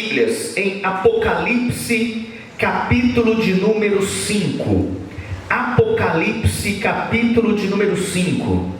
Bíblias em Apocalipse, capítulo de número 5. Apocalipse, capítulo de número 5.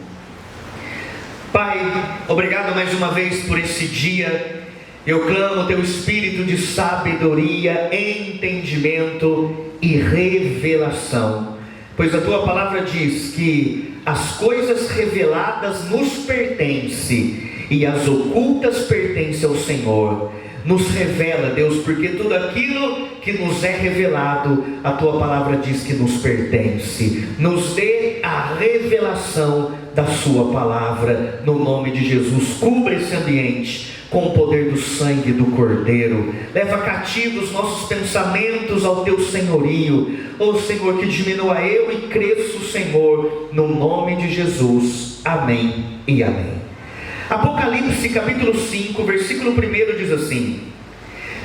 Pai, obrigado mais uma vez por esse dia. Eu clamo teu espírito de sabedoria, entendimento e revelação, pois a tua palavra diz que as coisas reveladas nos pertencem e as ocultas pertencem ao Senhor. Nos revela, Deus, porque tudo aquilo que nos é revelado, a tua palavra diz que nos pertence. Nos dê a revelação da sua palavra, no nome de Jesus. Cubra esse ambiente com o poder do sangue do Cordeiro. Leva cativos nossos pensamentos ao teu senhorio. Ó Senhor, que diminua eu e cresça o Senhor, no nome de Jesus. Amém e amém. Apocalipse capítulo 5, versículo 1 diz assim: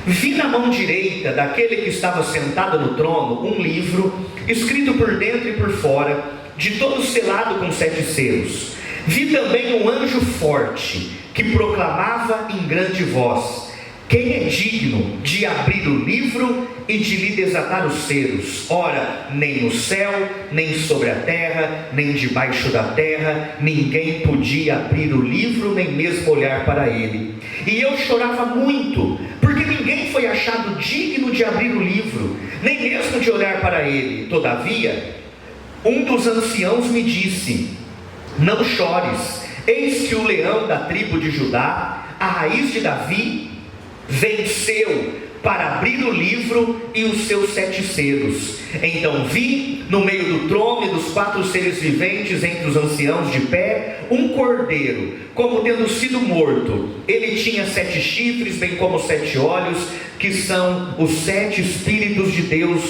vi na mão direita daquele que estava sentado no trono um livro, escrito por dentro e por fora, de todo selado com 7 selos. Vi também um anjo forte, que proclamava em grande voz: quem é digno de abrir o livro e de lhe desatar os selos? Ora, nem no céu, nem sobre a terra, nem debaixo da terra, ninguém podia abrir o livro, nem mesmo olhar para ele. E eu chorava muito, porque ninguém foi achado digno de abrir o livro, nem mesmo de olhar para ele. Todavia, um dos anciãos me disse: não chores, eis que o leão da tribo de Judá, a raiz de Davi, venceu para abrir o livro e os seus 7 selos. Então vi no meio do trono e dos 4 seres viventes, entre os anciãos de pé, um cordeiro, como tendo sido morto. Ele tinha 7 chifres, bem como 7 olhos, que são os 7 Espíritos de Deus,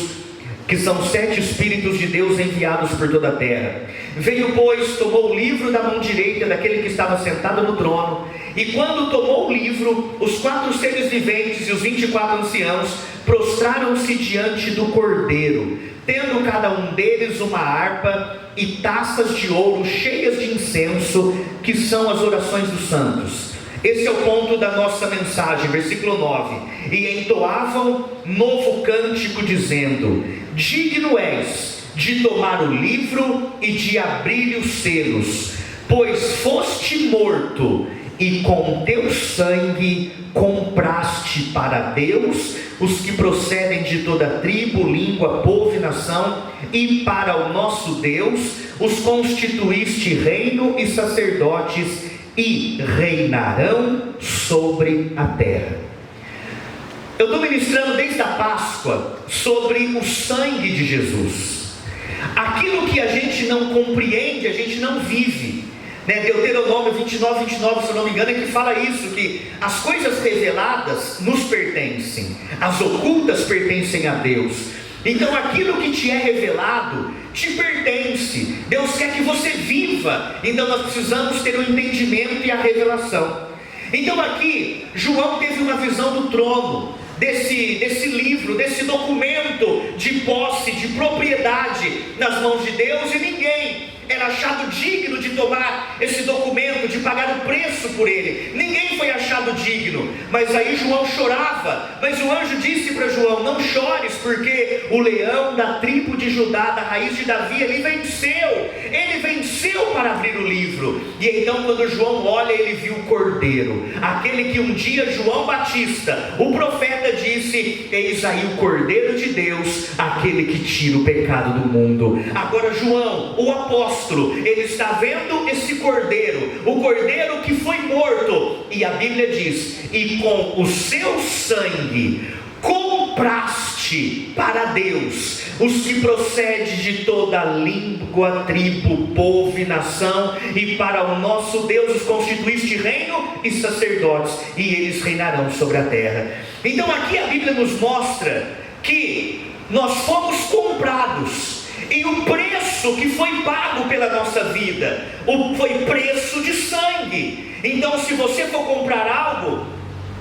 que são 7 Espíritos de Deus enviados por toda a terra. Veio, pois, tomou o livro da mão direita daquele que estava sentado no trono, e quando tomou o livro, os 4 seres viventes e os 24 anciãos prostraram-se diante do cordeiro, tendo cada um deles uma harpa e taças de ouro cheias de incenso, que são as orações dos santos. Esse é o ponto da nossa mensagem, versículo 9. E entoavam novo cântico, dizendo: digno és de tomar o livro e de abrir os selos, pois foste morto, e com teu sangue compraste para Deus os que procedem de toda tribo, língua, povo e nação, e para o nosso Deus os constituíste reino e sacerdotes, e reinarão sobre a terra. Eu estou ministrando desde a Páscoa sobre o sangue de Jesus. Aquilo que a gente não compreende, a gente não vive, Deuteronômio 29, se eu não me engano, é que fala isso, que as coisas reveladas nos pertencem, as ocultas pertencem a Deus. Então aquilo que te é revelado te pertence. Deus quer que você viva. Então nós precisamos ter o entendimento e a revelação. Então aqui João teve uma visão do trono, desse livro, desse documento de posse, de propriedade nas mãos de Deus, e ninguém era achado digno de tomar esse documento, de pagar o preço por ele. Ninguém foi achado digno. Mas aí João chorava, mas o anjo disse para João: não chores, porque o leão da tribo de Judá, da raiz de Davi, ele venceu para abrir o livro. E então quando João olha, ele viu o cordeiro, aquele que um dia João Batista, o profeta, disse: eis aí o cordeiro de Deus, aquele que tira o pecado do mundo. Agora João, o apóstolo, ele está vendo esse cordeiro, o cordeiro que foi morto, e a Bíblia diz: e com o seu sangue compraste para Deus os que procedem de toda língua, tribo, povo e nação, e para o nosso Deus os constituíste reino e sacerdotes, e eles reinarão sobre a terra. Então aqui a Bíblia nos mostra que nós fomos comprados, e o preço que foi pago pela nossa vida foi preço de sangue. Então se você for comprar algo,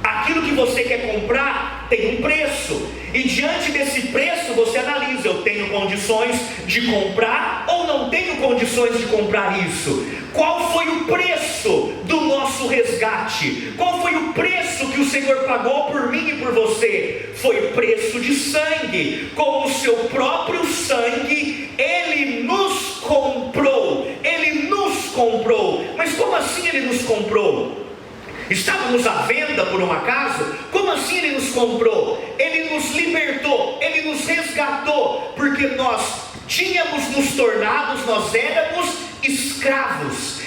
aquilo que você quer comprar tem um preço, e diante desse preço você analisa: eu tenho condições de comprar ou não tenho condições de comprar isso? Qual foi o preço do nosso nosso resgate? Qual foi o preço que o Senhor pagou por mim e por você? Foi preço de sangue. Com o seu próprio sangue, Ele nos comprou. Ele nos comprou. Mas como assim Ele nos comprou? Estávamos à venda por um acaso? Como assim Ele nos comprou? Ele nos libertou, Ele nos resgatou, porque nós tínhamos nos tornado, nós éramos escravos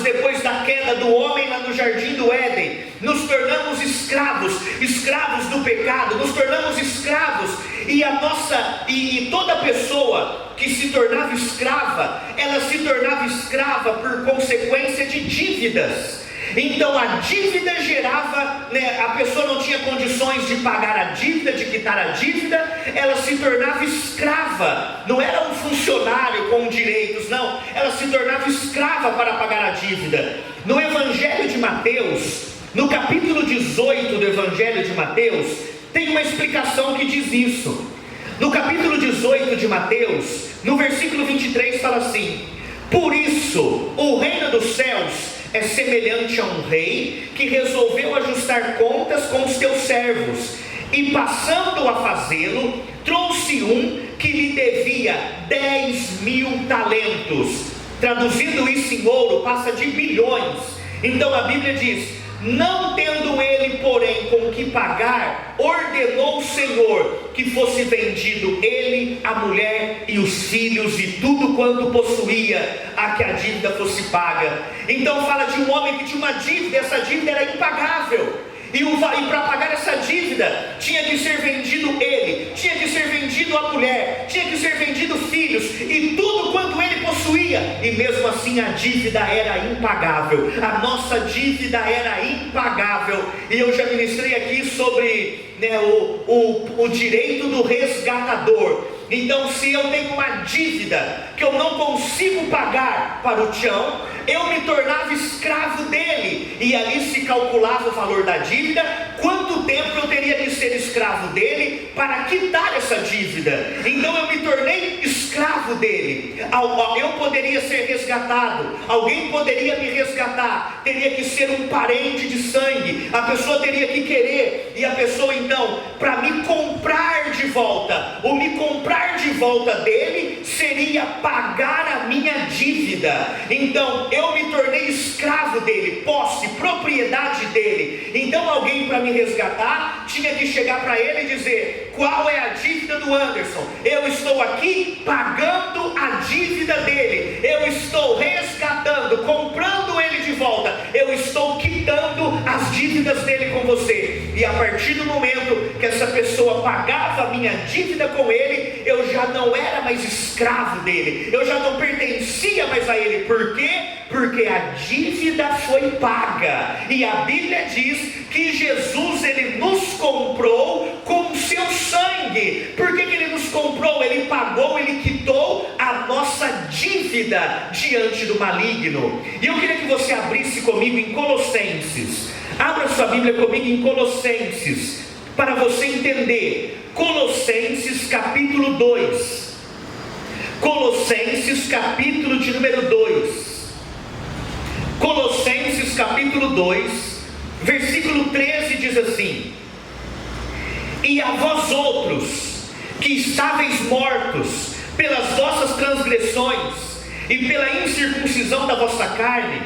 depois da queda do homem lá no jardim do Éden. Nos tornamos escravos do pecado, nos tornamos escravos, e toda pessoa que se tornava escrava, ela se tornava escrava por consequência de dívidas. Então a dívida gerava, a pessoa não tinha condições de pagar a dívida, de quitar a dívida, ela se tornava escrava. Não era um funcionário com direitos, não, ela se tornava escrava para pagar a dívida. No Evangelho de Mateus, no capítulo 18 do Evangelho de Mateus, tem uma explicação que diz isso. No capítulo 18 de Mateus, no versículo 23 fala assim: por isso o reino dos céus é semelhante a um rei que resolveu ajustar contas com os seus servos, e passando a fazê-lo, trouxe um que lhe devia 10.000 talentos. Traduzindo isso em ouro, passa de bilhões. Então a Bíblia diz: não tendo ele, porém, com que pagar, ordenou o Senhor que fosse vendido ele, a mulher e os filhos e tudo quanto possuía, a que a dívida fosse paga. Então fala de um homem que tinha uma dívida, essa dívida era impagável. E para pagar essa dívida, tinha que ser vendido ele, tinha que ser vendido a mulher, tinha que ser vendido filhos, e tudo quanto ele possuía, e mesmo assim a dívida era impagável, a nossa dívida era impagável. E eu já ministrei aqui sobre o direito do resgatador. Então, se eu tenho uma dívida que eu não consigo pagar para o Tião, eu me tornava escravo dele, e ali se calculava o valor da dívida, quanto tempo eu teria de ser escravo dele para quitar essa dívida. Então eu me tornei escravo dele. Eu poderia ser resgatado, alguém poderia me resgatar, teria que ser um parente de sangue, a pessoa teria que querer, e a pessoa então, para me comprar de volta, o me comprar de volta dele seria pagar a minha dívida. Então eu me tornei escravo dele, posse, propriedade dele. Então alguém para me resgatar tinha que chegar para ele e dizer: qual é a dívida do Anderson? Eu estou aqui pagando a dívida dele, eu estou resgatando, comprando ele de volta, eu estou quitando as dívidas dele com você. E a partir do momento que essa pessoa pagava a minha dívida com ele, eu já não era mais escravo dele, eu já não pertencia mais a ele. Por quê? Porque a dívida foi paga. E a Bíblia diz que Jesus, ele nos comprou com o seu sangue. Por que ele nos comprou? Ele pagou, ele quitou a nossa dívida diante do maligno. E eu queria que você abrisse comigo em Colossenses. Abra sua Bíblia comigo em Colossenses, para você entender. Colossenses capítulo 2. Colossenses capítulo de número 2. Colossenses capítulo 2, versículo 13 diz assim: e a vós outros, que estáveis mortos pelas vossas transgressões e pela incircuncisão da vossa carne,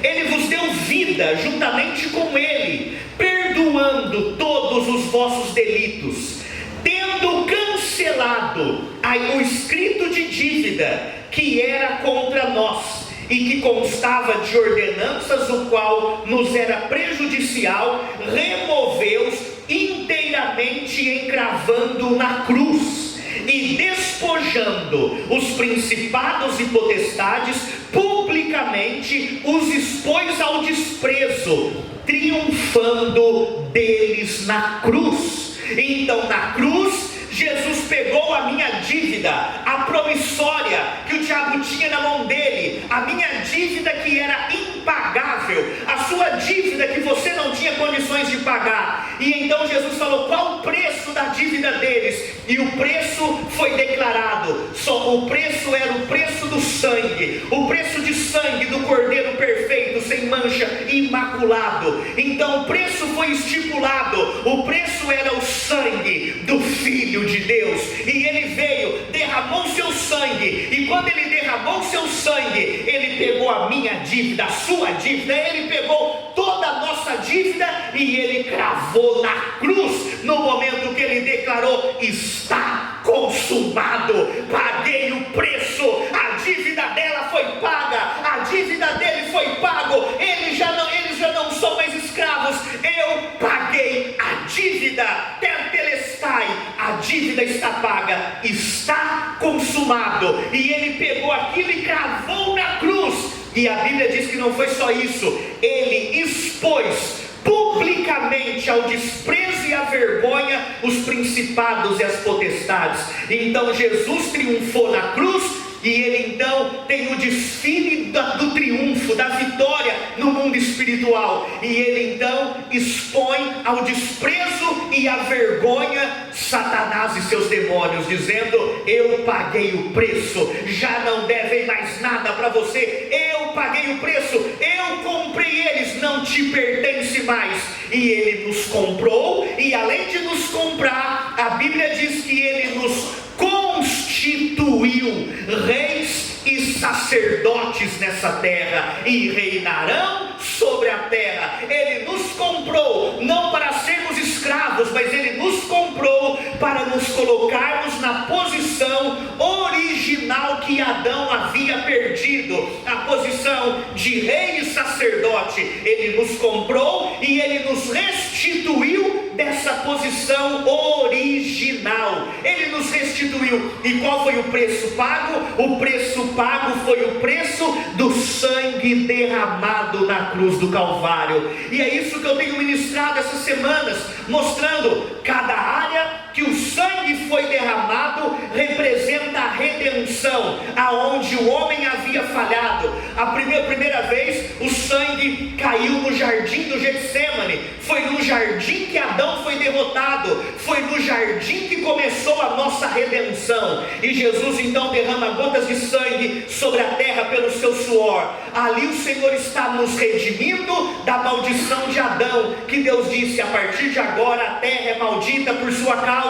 ele vos deu vida juntamente com ele, perdoando todos os vossos delitos, tendo cancelado o escrito de dívida que era contra nós e que constava de ordenanças, o qual nos era prejudicial, removeu-os inteiramente, encravando na cruz, e despojando os principados e potestades, publicamente os expôs ao desprezo, triunfando deles na cruz. Então na cruz, Jesus pegou a minha dívida, a promissória que o diabo tinha na mão dele, a minha dívida que era impagável, a sua dívida que você não tinha condições de pagar. E então Jesus falou qual o preço da dívida deles, e o preço foi declarado. Só o preço era o preço do sangue, o preço de sangue do Cordeiro perfeito, sem mancha, imaculado. Então o preço foi estipulado, o preço era o sangue do Filho de Deus, e ele veio, derramou seu sangue, e quando ele derramou seu sangue, ele pegou a minha dívida, a sua dívida, ele pegou toda a nossa dívida e ele cravou na cruz, no momento que ele declarou: está consumado, paguei o preço, a dívida dela foi paga, a dívida dele foi pago, eles já não são mais escravos, eu paguei a dívida, tetelestai, a dívida está paga, está consumado. E ele pegou aquilo e cravou na cruz. E a Bíblia diz que não foi só isso, ele expôs publicamente ao desprezo e à vergonha os principados e as potestades. Então Jesus triunfou na cruz, e ele então tem o desfile do triunfo, da vitória no mundo espiritual, e ele então expõe ao desprezo e à vergonha Satanás e seus demônios, dizendo: eu paguei o preço, já não devem mais nada para você, eu paguei o preço, eu comprei eles, não te pertence mais. E ele nos comprou, e além de nos comprar, a Bíblia diz que ele nos constituiu reis e sacerdotes nessa terra, e reinarão sobre a terra. Ele nos comprou não para sermos escravos, mas ele nos comprou para nos colocarmos na posição original que Adão havia perdido, a posição de rei e sacerdote. Ele nos comprou e ele nos restituiu dessa posição original. Ele nos restituiu. E qual foi o preço pago? O preço pago foi o preço do sangue derramado na cruz do Calvário. E é isso que eu tenho ministrado essas semanas, mostrando cada área que o sangue foi derramado representa a redenção, aonde o homem havia falhado. A primeira vez o sangue caiu no jardim do Getsêmani, foi no jardim que Adão foi derrotado, foi no jardim que começou a nossa redenção, e Jesus então derrama gotas de sangue sobre a terra pelo seu suor. Ali o Senhor está nos redimindo da maldição de Adão, que Deus disse: a partir de agora a terra é maldita por sua causa.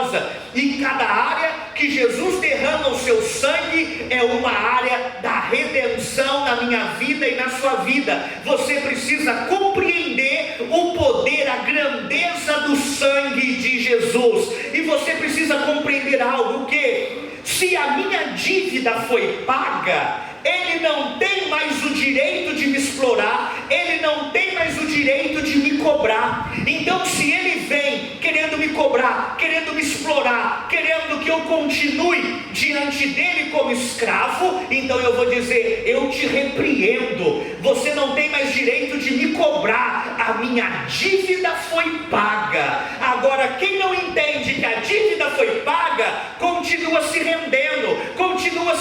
E cada área que Jesus derrama o seu sangue é uma área da redenção na minha vida e na sua vida. Você precisa compreender o poder, a grandeza do sangue de Jesus, e você precisa compreender algo, que se a minha dívida foi paga, ele não tem mais o direito de me explorar, ele não tem mais o direito de me cobrar. Então se ele vem querendo me cobrar, querendo me explorar, querendo que eu continue diante dele como escravo, então eu vou dizer: eu te repreendo, você não tem mais direito de me cobrar, a minha dívida foi paga. Agora quem não entende que a dívida foi paga, continua se rendendo, continua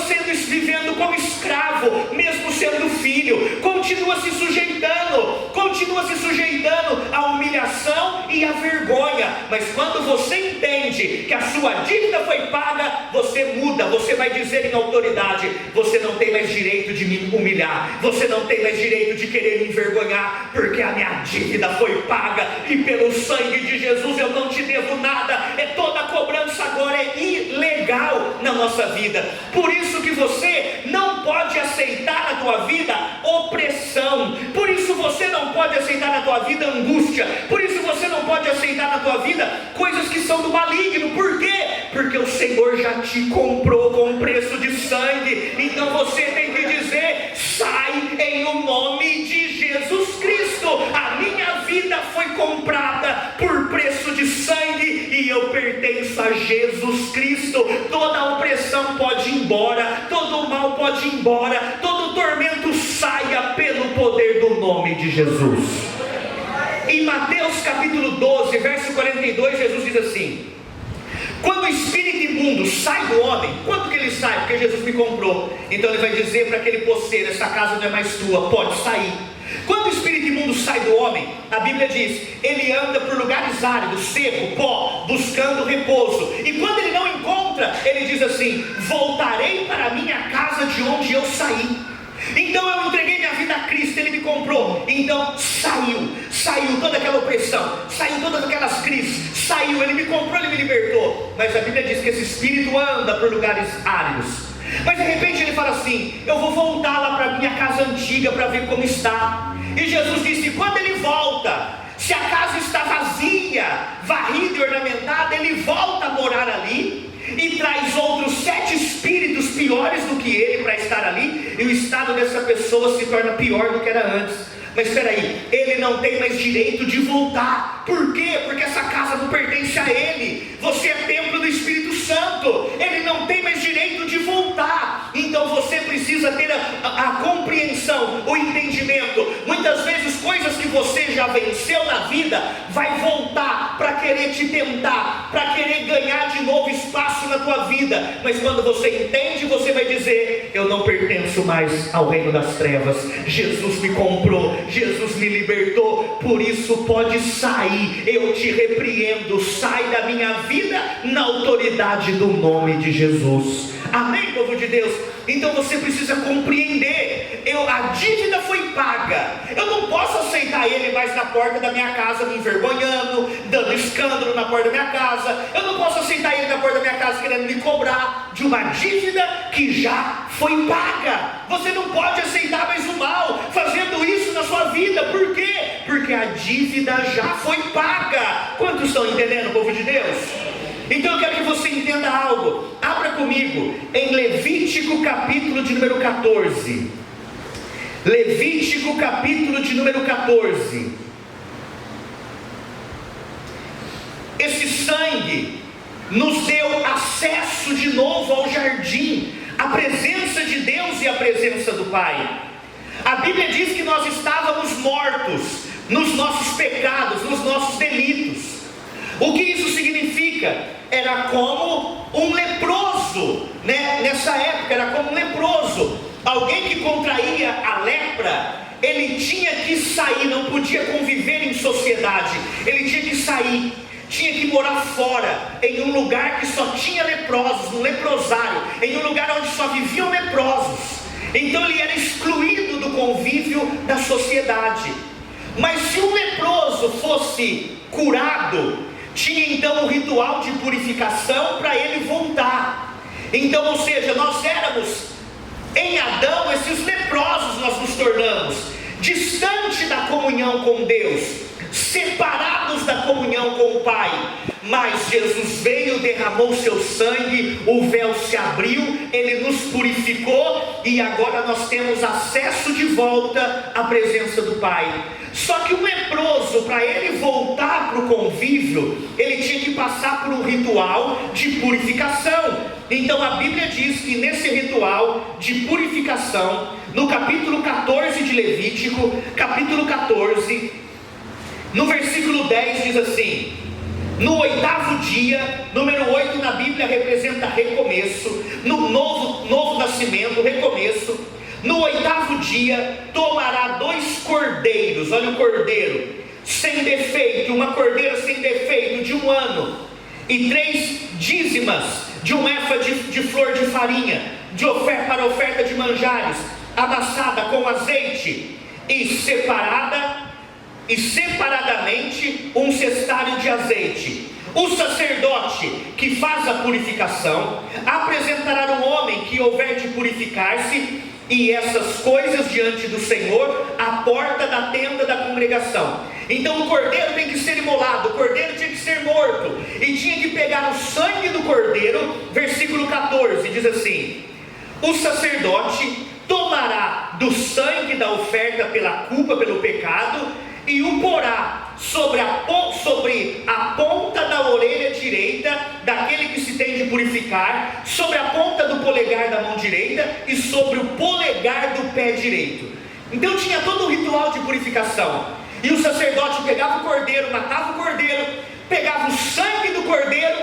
vivendo como escravo, mesmo sendo filho, continua se sujeitando à humilhação e à vergonha. Mas quando você entende que a sua dívida foi paga, você muda, você vai dizer em autoridade: você não tem mais direito de me humilhar, você não tem mais direito de querer me envergonhar, porque a minha dívida foi paga, e pelo sangue de Jesus eu não te devo nada. Toda a cobrança agora é ilegal na nossa vida. Por isso que você não pode aceitar na tua vida opressão, por isso você não pode aceitar na tua vida angústia, por isso você não pode aceitar na tua vida coisas que são do maligno. Por quê? Porque o Senhor já te comprou com um preço de sangue. Então você tem que dizer: sai em o nome de Jesus Cristo, a minha vida foi comprada por preço de sangue, e eu pertenço a Jesus Cristo. Toda a opressão pode ir embora, todo o mal pode ir embora, todo o tormento saia pelo poder do nome de Jesus. Em Mateus capítulo 12, verso 42, Jesus diz assim: quando quando o espírito imundo sai do homem, quando que ele sai? Porque Jesus me comprou. Então ele vai dizer para aquele poceiro: essa casa não é mais tua, pode sair. Quando o espírito imundo sai do homem, a Bíblia diz, ele anda por lugares áridos, seco, pó, buscando repouso. E quando ele não encontra, ele diz assim: voltarei para a minha casa de onde eu saí. Então eu entreguei minha vida a Cristo, Ele me comprou. Então saiu toda aquela opressão, saiu todas aquelas crises, saiu, Ele me comprou, Ele me libertou. Mas a Bíblia diz que esse espírito anda por lugares áridos. Mas de repente ele fala assim: eu vou voltar lá para a minha casa antiga para ver como está. E Jesus disse: quando ele volta, se a casa está vazia, varrida e ornamentada, ele volta a morar ali e traz outros 7 espíritos piores do que ele para estar ali, e o estado dessa pessoa se torna pior do que era antes. Mas espera aí, ele não tem mais direito de voltar. Por quê? Porque essa casa não pertence a ele. Você é templo do Espírito Santo. Ele não tem mais direito de voltar. Então você precisa ter a compreensão, o entendimento. Muitas vezes coisas que você já venceu na vida vai voltar para querer te tentar, para querer ganhar de novo espaço na tua vida. Mas quando você entende, você vai dizer: eu não pertenço mais ao reino das trevas. Jesus me comprou, Jesus me libertou, por isso pode sair. Eu te repreendo, sai da minha vida na autoridade do nome de Jesus. Amém, povo de Deus? Então você precisa compreender: a dívida foi paga. Eu não posso aceitar ele mais na porta da minha casa me envergonhando, dando escândalo na porta da minha casa. Eu não posso aceitar ele na porta da minha casa querendo me cobrar de uma dívida que já foi paga. Você não pode aceitar mais o mal fazendo isso na sua vida. Por quê? Porque a dívida já foi paga. Quantos estão entendendo, povo de Deus? Então eu quero que você entenda algo. Abra comigo em Levítico capítulo de número 14. Levítico capítulo de número 14. Esse sangue nos deu acesso de novo ao jardim, a presença de Deus e a presença do Pai. A Bíblia diz que nós estávamos mortos nos nossos pecados, nos nossos delitos. O que isso significa? Era como um leproso, né? Nessa época era como um leproso, alguém que contraía a lepra. Ele tinha que sair, não podia conviver em sociedade, ele tinha que sair, tinha que morar fora, em um lugar que só tinha leprosos, no leprosário, em um lugar onde só viviam leprosos. Então ele era excluído do convívio da sociedade. Mas se um leproso fosse curado, tinha então um ritual de purificação para ele voltar. Então, ou seja, nós éramos, em Adão, esses leprosos nós nos tornamos, distante da comunhão com Deus, separados da comunhão com o Pai. Mas Jesus veio, derramou seu sangue, o véu se abriu, Ele nos purificou e agora nós temos acesso de volta à presença do Pai. Só que um leproso, para ele voltar para o convívio, ele tinha que passar por um ritual de purificação. Então a Bíblia diz que nesse ritual de purificação, no capítulo 14 de Levítico, capítulo 14, no versículo 10 diz assim: no 8º dia, número 8 na Bíblia representa recomeço, no novo nascimento, recomeço. No 8º dia, tomará 2 cordeiros, olha o cordeiro, sem defeito, uma cordeira sem defeito de 1 ano, e 3 dízimas de um efa de flor de farinha, para oferta de manjares, amassada com azeite, e separadamente um cestário de azeite. O sacerdote que faz a purificação apresentará um homem que houver de purificar-se, e essas coisas diante do Senhor, à porta da tenda da congregação. Então o cordeiro tem que ser imolado, o cordeiro tinha que ser morto, e tinha que pegar o sangue do cordeiro. Versículo 14 diz assim: o sacerdote tomará do sangue da oferta pela culpa, pelo pecado, e o porá sobre a ponta da orelha direita daquele que se tem de purificar, sobre a ponta do polegar da mão direita e sobre o polegar do pé direito. Então tinha todo um ritual de purificação. E o sacerdote pegava o cordeiro, matava o cordeiro, pegava o sangue do cordeiro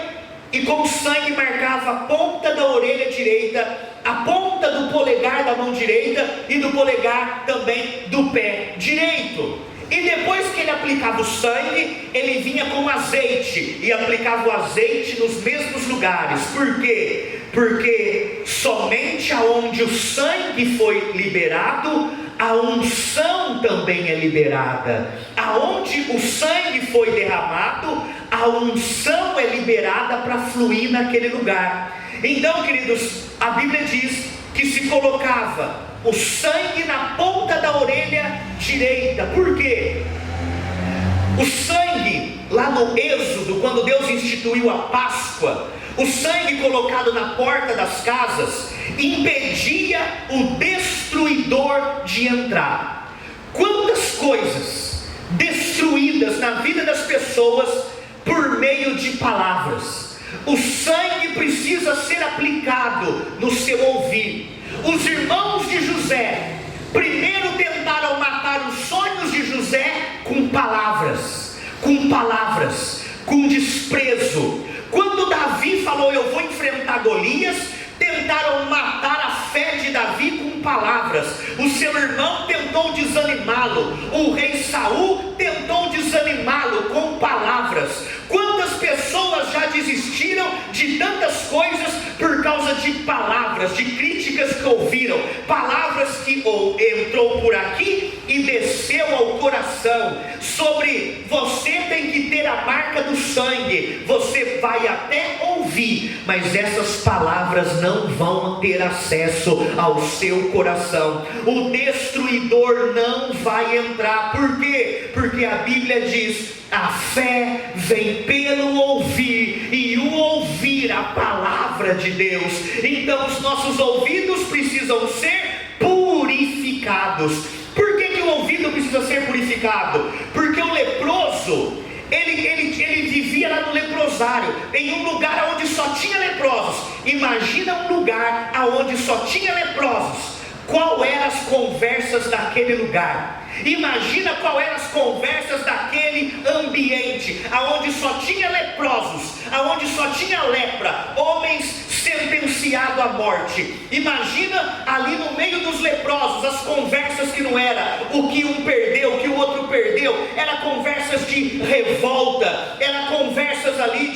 e com o sangue marcava a ponta da orelha direita, a ponta do polegar da mão direita e do polegar também do pé direito. E depois que ele aplicava o sangue, ele vinha com azeite e aplicava o azeite nos mesmos lugares. Por quê? Porque somente aonde o sangue foi liberado, a unção também é liberada. Aonde o sangue foi derramado, a unção é liberada para fluir naquele lugar. Então, queridos, a Bíblia diz que se colocava o sangue na ponta da orelha direita. Por quê? O sangue, lá no Êxodo, quando Deus instituiu a Páscoa, o sangue colocado na porta das casas impedia o destruidor de entrar. Quantas coisas destruídas na vida das pessoas por meio de palavras. O sangue precisa ser aplicado no seu ouvir. Os irmãos de José primeiro tentaram matar os sonhos de José com palavras, com desprezo. Quando Davi falou: eu vou enfrentar Golias, tentaram matar a fé de Davi com palavras. O seu irmão tentou desanimá-lo, o rei Saul tentou desanimá-lo com palavras. Quantas pessoas já desistiram de tantas coisas por causa de palavras, de críticas que ouviram, palavras que entrou por aqui e desceu ao coração, sobre você tem que ter a marca do sangue. Você vai até ouvir, mas essas palavras não vão ter acesso ao seu coração. O destruidor não vai entrar. Por quê? Porque a Bíblia diz: a fé vem pelo ouvir, e o ouvir a palavra de Deus. Então os nossos ouvidos precisam ser purificados. Por que o ouvido precisa ser purificado? Porque o leproso, ele vivia lá no leprosário, em um lugar onde só tinha leprosos. Imagina um lugar onde só tinha leprosos. Qual eram as conversas daquele lugar? Imagina qual eram as conversas daquele ambiente, aonde só tinha leprosos, aonde só tinha lepra, homens sentenciados à morte. Imagina ali no meio dos leprosos as conversas que não era o que um perdeu, o que o outro perdeu. Era conversas de revolta, era conversas ali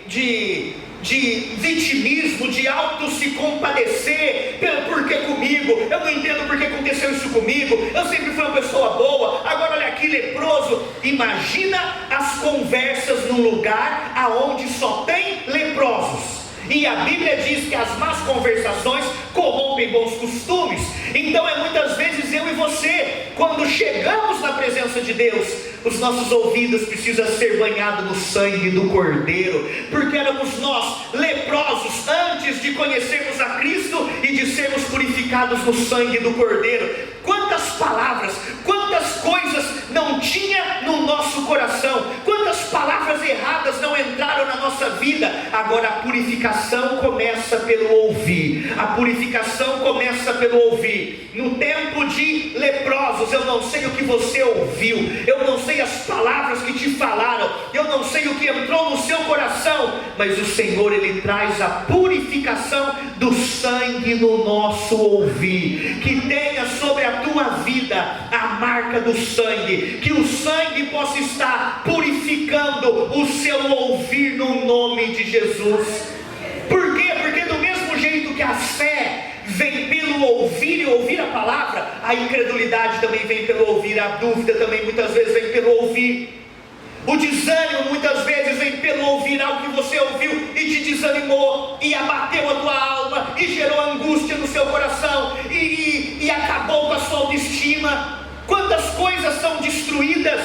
de vitimismo, de auto se compadecer. Por que comigo? Eu não entendo por que aconteceu isso comigo. Eu sempre fui uma pessoa boa, agora olha aqui, leproso. Imagina as conversas num lugar aonde só tem leprosos. E a Bíblia diz que as más conversações corrompem bons costumes. Então é muitas vezes eu e você, quando chegamos na presença de Deus, os nossos ouvidos precisam ser banhados no sangue do Cordeiro, porque éramos nós leprosos antes de conhecermos a Cristo e de sermos purificados no sangue do Cordeiro. Quantas palavras, quantas coisas não tinha no nosso coração, quantas palavras erradas não entraram na nossa vida. Agora a purificação começa pelo ouvir. A purificação começa pelo ouvir. No tempo de leprosos, eu não sei o que você ouviu, eu não sei as palavras que te falaram, eu não sei o que entrou no seu coração, mas o Senhor, Ele traz a purificação do sangue no nosso ouvir. Que tenha sobre a tua vida a marca do sangue, que o sangue possa estar purificando o seu ouvir no nome de Jesus. Por quê? Porque do mesmo jeito que a fé vem pelo ouvir e ouvir a palavra, a incredulidade também vem pelo ouvir, a dúvida também muitas vezes vem pelo ouvir, o desânimo muitas vezes vem pelo ouvir algo que você ouviu e te desanimou, e abateu a tua alma, e gerou angústia no seu coração, e acabou com a sua autoestima. Quantas coisas são destruídas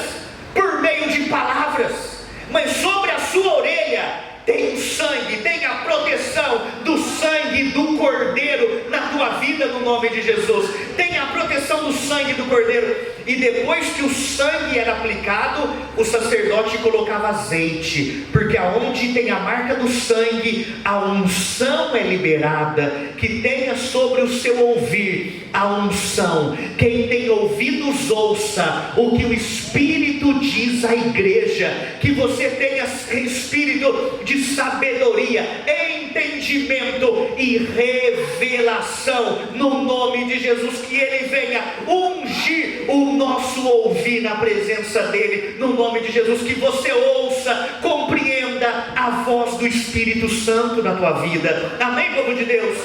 por meio de palavras, mas sobre a sua orelha tem o sangue, tem a proteção do sangue do Cordeiro na tua vida, no nome de Jesus. Tem a proteção do sangue do Cordeiro. E depois que o sangue era aplicado, o sacerdote colocava azeite, porque aonde tem a marca do sangue, a unção é liberada. Que tenha sobre o seu ouvir a unção. Quem tem ouvidos, ouça o que o Espírito diz à igreja. Que você tenha Espírito espírito de sabedoria, entendimento e revelação, no nome de Jesus. Que Ele venha ungir o nosso ouvir na presença dEle, no nome de Jesus. Que você ouça, compreenda a voz do Espírito Santo na tua vida. Amém, povo de Deus?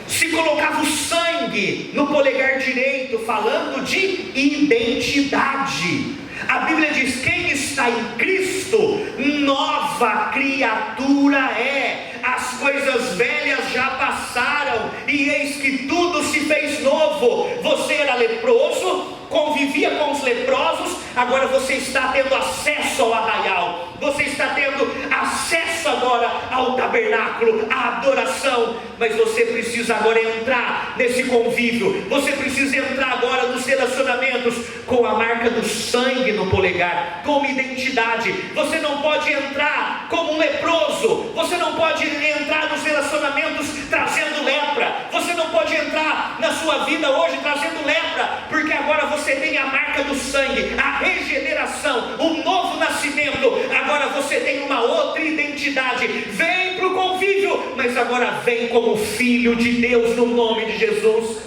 Se colocava o sangue no polegar direito, falando de identidade. A Bíblia diz: quem está em Cristo, nova criatura é. As coisas velhas já passaram, e eis que tudo se fez novo. Você era leproso, convivia com os leprosos, agora você está tendo acesso ao arraial, você está tendo acesso agora ao tabernáculo, à adoração. Mas você precisa agora entrar nesse convívio, você precisa entrar agora nos relacionamentos com a marca do sangue no polegar, com uma identidade. Você não pode entrar como um leproso, você não pode entrar nos relacionamentos trazendo lepra, você não pode entrar na sua vida hoje trazendo lepra, porque agora você tem a marca do sangue, a regeneração, o novo nascimento. Agora você tem uma outra identidade. Vem para o convívio, mas agora vem como filho de Deus, no nome de Jesus.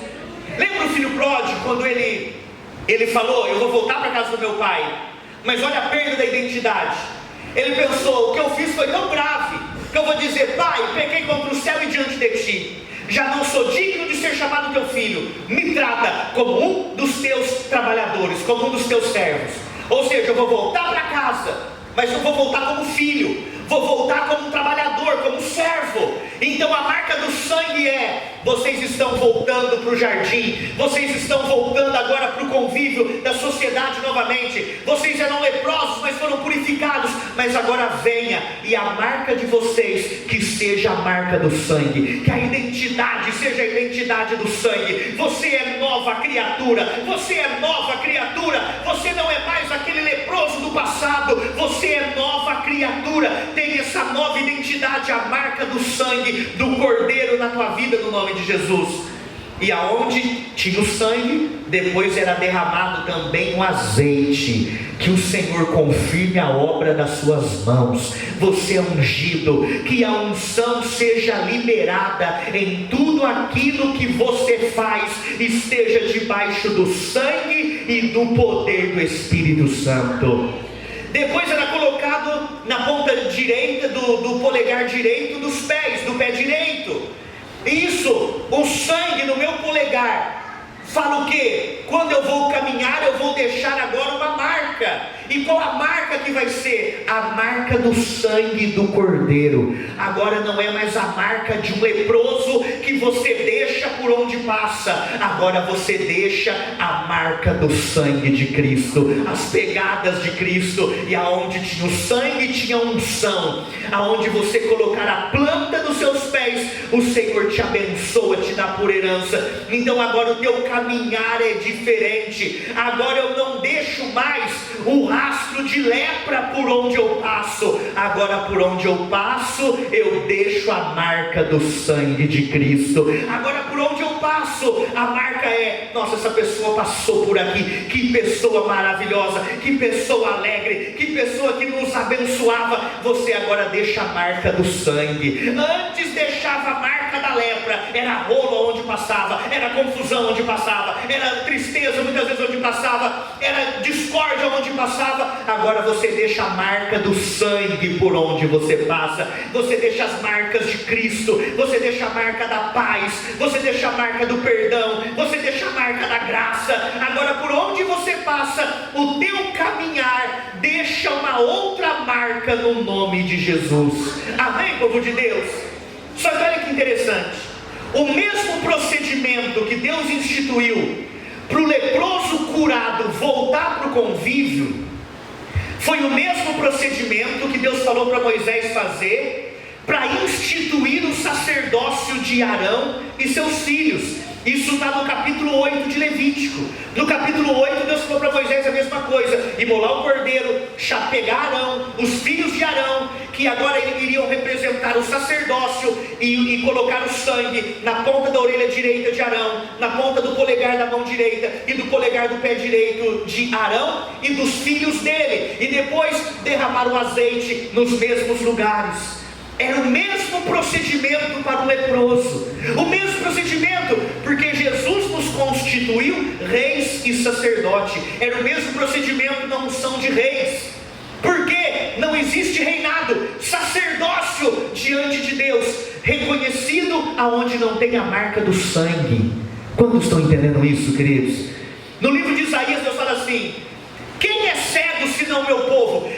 Lembra o filho pródigo, quando ele falou: eu vou voltar para a casa do meu pai? Mas olha a perda da identidade. Ele pensou: o que eu fiz foi tão grave, que eu vou dizer: pai, pequei contra o céu e diante de ti, já não sou digno de ser chamado teu filho, me trata como um dos teus trabalhadores, como um dos teus servos. Ou seja, eu vou voltar para casa, mas eu vou voltar como filho, vou voltar como um trabalhador, como um servo. Então a marca do sangue é: vocês estão voltando para o jardim, vocês estão voltando agora para o convívio da sociedade novamente. Vocês eram leprosos, mas foram purificados, mas agora venha, e a marca de vocês que seja a marca do sangue, que a identidade seja a identidade do sangue. Você é nova criatura, você é nova criatura, você não é mais aquele leproso do passado, você é nova criatura. Tem essa nova identidade, a marca do sangue do Cordeiro na tua vida, no nome de Jesus. E aonde tinha o sangue, depois era derramado também um azeite. Que o Senhor confirme a obra das suas mãos. Você é ungido, que a unção seja liberada em tudo aquilo que você faz, esteja debaixo do sangue e do poder do Espírito Santo. Depois era colocado na ponta direita do polegar direito dos pés, do pé direito. Isso, o sangue no meu polegar fala o quê? Quando eu vou caminhar, eu vou deixar agora uma marca. E qual a marca que vai ser? A marca do sangue do Cordeiro. Agora não é mais a marca de um leproso que você deixa por onde passa. Agora você deixa a marca do sangue de Cristo, as pegadas de Cristo. E aonde tinha o sangue tinha unção. Aonde você colocar a planta dos seus pés, o Senhor te abençoa, te dá por herança. Então agora o teu caminhar é diferente. Agora eu não deixo mais o rastro de lepra por onde eu passo. Agora por onde eu passo, eu deixo a marca do sangue de Cristo. Agora por onde eu passo, a marca é: nossa, essa pessoa passou por aqui, que pessoa maravilhosa, que pessoa alegre, que pessoa que nos abençoava. Você agora deixa a marca do sangue. Antes deixava a marca da lepra, era rolo onde passava, era confusão onde passava, era tristeza muitas vezes onde passava, era discórdia onde passava. Agora você deixa a marca do sangue por onde você passa. Você deixa as marcas de Cristo, você deixa a marca da paz, você deixa a marca do perdão, você deixa a marca da graça. Agora por onde você passa, o teu caminhar deixa uma outra marca no nome de Jesus. Amém, povo de Deus? Só que olha que interessante, o mesmo procedimento que Deus instituiu para o leproso curado voltar para o convívio, foi o mesmo procedimento que Deus falou para Moisés fazer para instituir o sacerdócio de Arão e seus filhos. Isso está no capítulo 8 de Levítico. No capítulo 8, Deus falou para Moisés a mesma coisa: imolar o cordeiro, pegar Arão, os filhos de Arão, que agora iriam representar o sacerdócio, e colocar o sangue na ponta da orelha direita de Arão, na ponta do polegar da mão direita e do polegar do pé direito de Arão e dos filhos dele, e depois derramar o azeite nos mesmos lugares. Era o mesmo procedimento para o leproso, o mesmo procedimento, porque Jesus nos constituiu reis e sacerdote. Era o mesmo procedimento na unção de reis, porque não existe reinado, sacerdócio diante de Deus reconhecido aonde não tem a marca do sangue. Quantos estão entendendo isso, queridos? No livro de Isaías, Deus fala assim: quem é cego senão meu povo?